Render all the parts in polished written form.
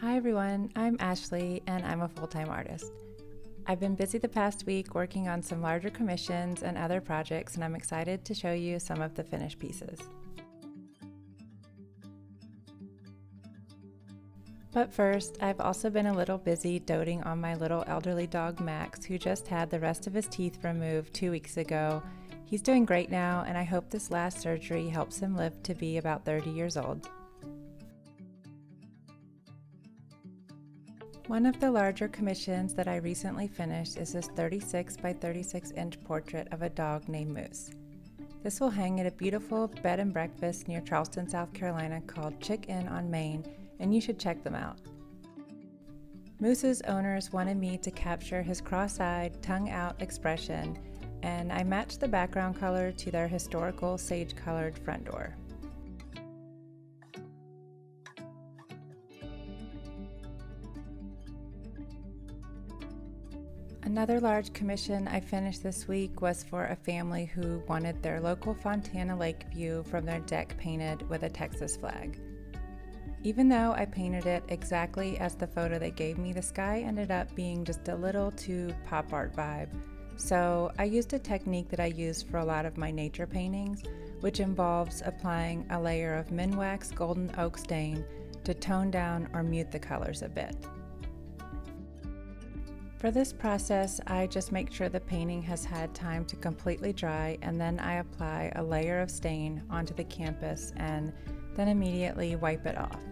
Hi everyone, I'm Ashley and I'm a full-time artist. I've been busy the past week working on some larger commissions and other projects, and I'm excited to show you some of the finished pieces. But first, I've also been a little busy doting on my little elderly dog Max, who just had the rest of his teeth removed 2 weeks ago. He's doing great now, and I hope this last surgery helps him live to be about 30 years old. One of the larger commissions that I recently finished is this 36 by 36 inch portrait of a dog named Moose. This will hang at a beautiful bed and breakfast near Charleston, South Carolina called Chick Inn on Main, and you should check them out. Moose's owners wanted me to capture his cross-eyed, tongue-out expression, and I matched the background color to their historical sage-colored front door. Another large commission I finished this week was for a family who wanted their local Fontana Lake view from their deck painted with a Texas flag. Even though I painted it exactly as the photo they gave me, the sky ended up being just a little too pop art vibe. So I used a technique that I use for a lot of my nature paintings, which involves applying a layer of Minwax golden oak stain to tone down or mute the colors a bit. For this process, I just make sure the painting has had time to completely dry, and then I apply a layer of stain onto the canvas and then immediately wipe it off.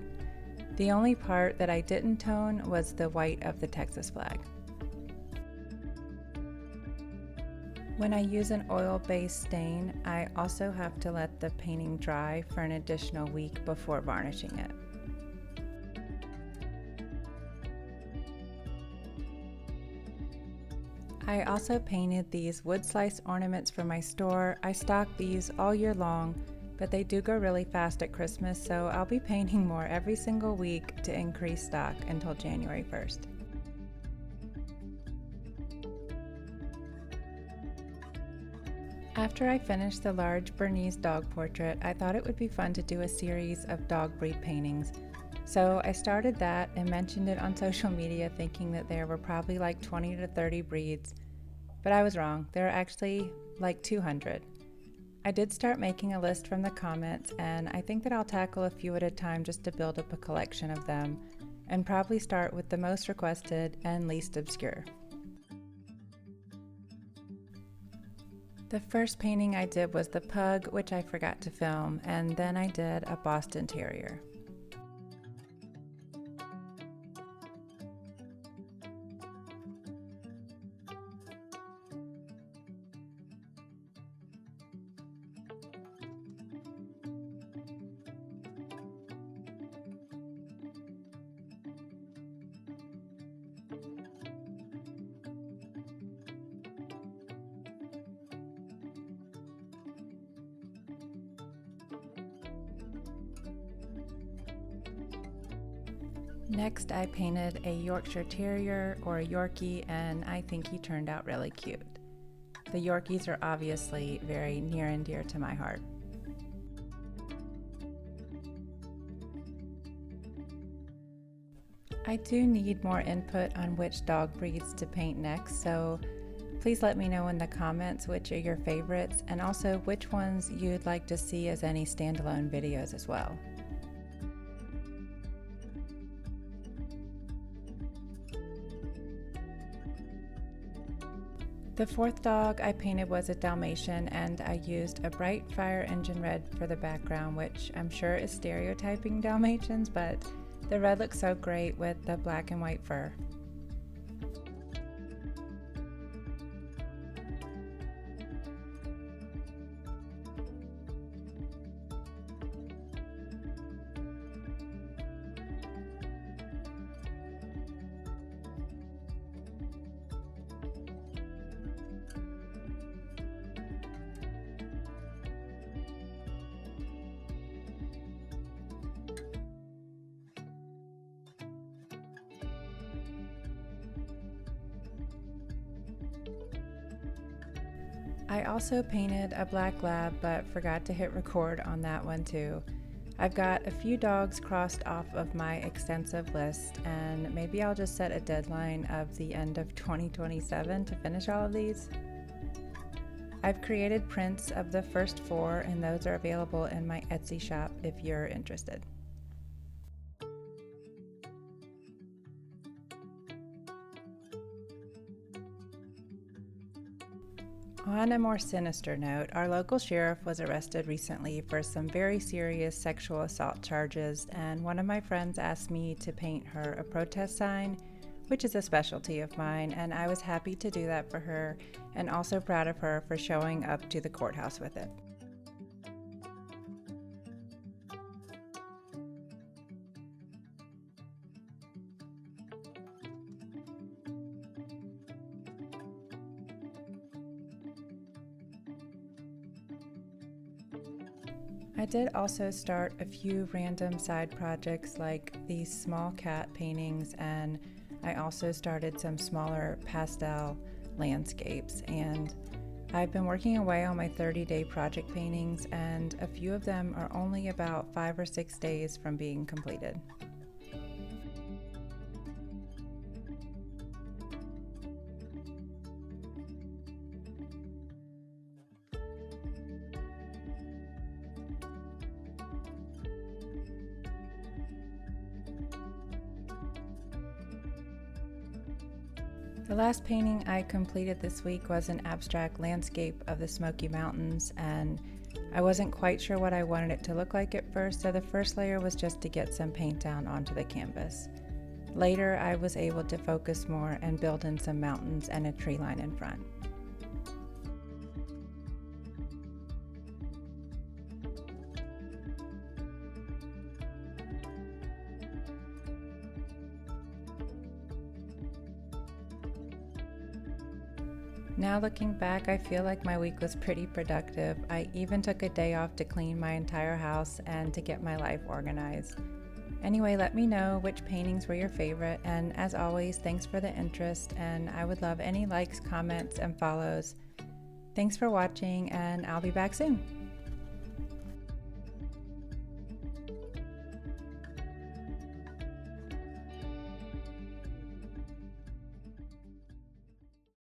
The only part that I didn't tone was the white of the Texas flag. When I use an oil-based stain, I also have to let the painting dry for an additional week before varnishing it. I also painted these wood slice ornaments for my store. I stock these all year long, but they do go really fast at Christmas, so I'll be painting more every single week to increase stock until January 1st. After I finished the large Bernese dog portrait, I thought it would be fun to do a series of dog breed paintings. So I started that and mentioned it on social media, thinking that there were probably like 20 to 30 breeds, but I was wrong. There are actually like 200. I did start making a list from the comments, and I think that I'll tackle a few at a time just to build up a collection of them, and probably start with the most requested and least obscure. The first painting I did was the pug, which I forgot to film, and then I did a Boston Terrier. Next, I painted a Yorkshire Terrier, or a Yorkie, and I think he turned out really cute. The Yorkies are obviously very near and dear to my heart. I do need more input on which dog breeds to paint next, so please let me know in the comments which are your favorites, and also which ones you'd like to see as any standalone videos as well. The fourth dog I painted was a Dalmatian, and I used a bright fire engine red for the background, which I'm sure is stereotyping Dalmatians, but the red looks so great with the black and white fur. I also painted a black lab, but forgot to hit record on that one too. I've got a few dogs crossed off of my extensive list, and maybe I'll just set a deadline of the end of 2027 to finish all of these. I've created prints of the first 4, and those are available in my Etsy shop if you're interested. On a more sinister note, our local sheriff was arrested recently for some very serious sexual assault charges, and one of my friends asked me to paint her a protest sign, which is a specialty of mine, and I was happy to do that for her and also proud of her for showing up to the courthouse with it. I did also start a few random side projects like these small cat paintings, and I also started some smaller pastel landscapes, and I've been working away on my 30-day project paintings, and a few of them are only about 5 or 6 days from being completed. The last painting I completed this week was an abstract landscape of the Smoky Mountains, and I wasn't quite sure what I wanted it to look like at first, so the first layer was just to get some paint down onto the canvas. Later, I was able to focus more and build in some mountains and a tree line in front. Now looking back, I feel like my week was pretty productive. I even took a day off to clean my entire house and to get my life organized. Anyway, let me know which paintings were your favorite, and as always, thanks for the interest, and I would love any likes, comments, and follows. Thanks for watching, and I'll be back soon.